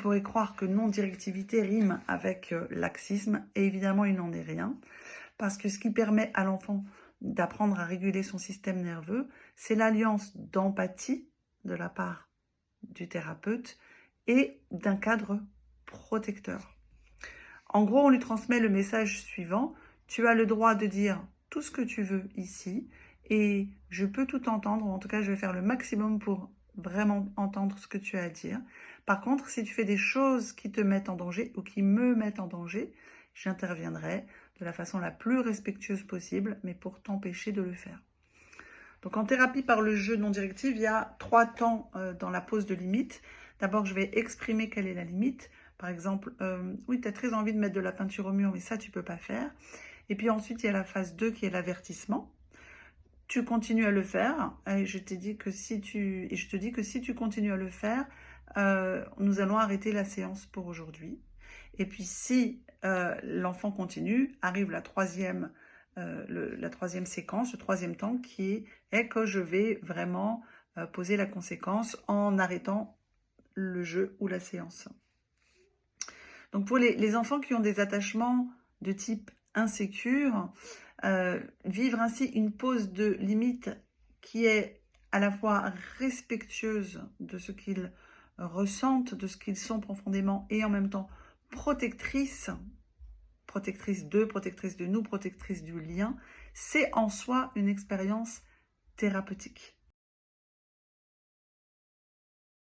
pourrait croire que non-directivité rime avec laxisme, et évidemment, il n'en est rien. Parce que ce qui permet à l'enfant d'apprendre à réguler son système nerveux, c'est l'alliance d'empathie de la part du thérapeute et d'un cadre protecteur. En gros, on lui transmet le message suivant: tu as le droit de dire tout ce que tu veux ici et je peux tout entendre, ou en tout cas je vais faire le maximum pour vraiment entendre ce que tu as à dire. Par contre, si tu fais des choses qui te mettent en danger ou qui me mettent en danger, j'interviendrai de la façon la plus respectueuse possible, mais pour t'empêcher de le faire. Donc en thérapie par le jeu non directif, il y a 3 temps dans la pose de limite. D'abord, je vais exprimer quelle est la limite. Par exemple, oui, tu as très envie de mettre de la peinture au mur, mais ça, tu ne peux pas faire. Et puis ensuite, il y a la phase 2 qui est l'avertissement. Tu continues à le faire, et je te dis que si tu continues à le faire, nous allons arrêter la séance pour aujourd'hui. Et puis si l'enfant continue, arrive la troisième séquence, le troisième temps qui est que je vais vraiment poser la conséquence en arrêtant le jeu ou la séance. Donc pour les enfants qui ont des attachements de type insécure, vivre ainsi une pause de limite qui est à la fois respectueuse de ce qu'ils ressentent, de ce qu'ils sont profondément, et en même temps protectrice d'eux, protectrice de nous, protectrice du lien, c'est en soi une expérience thérapeutique.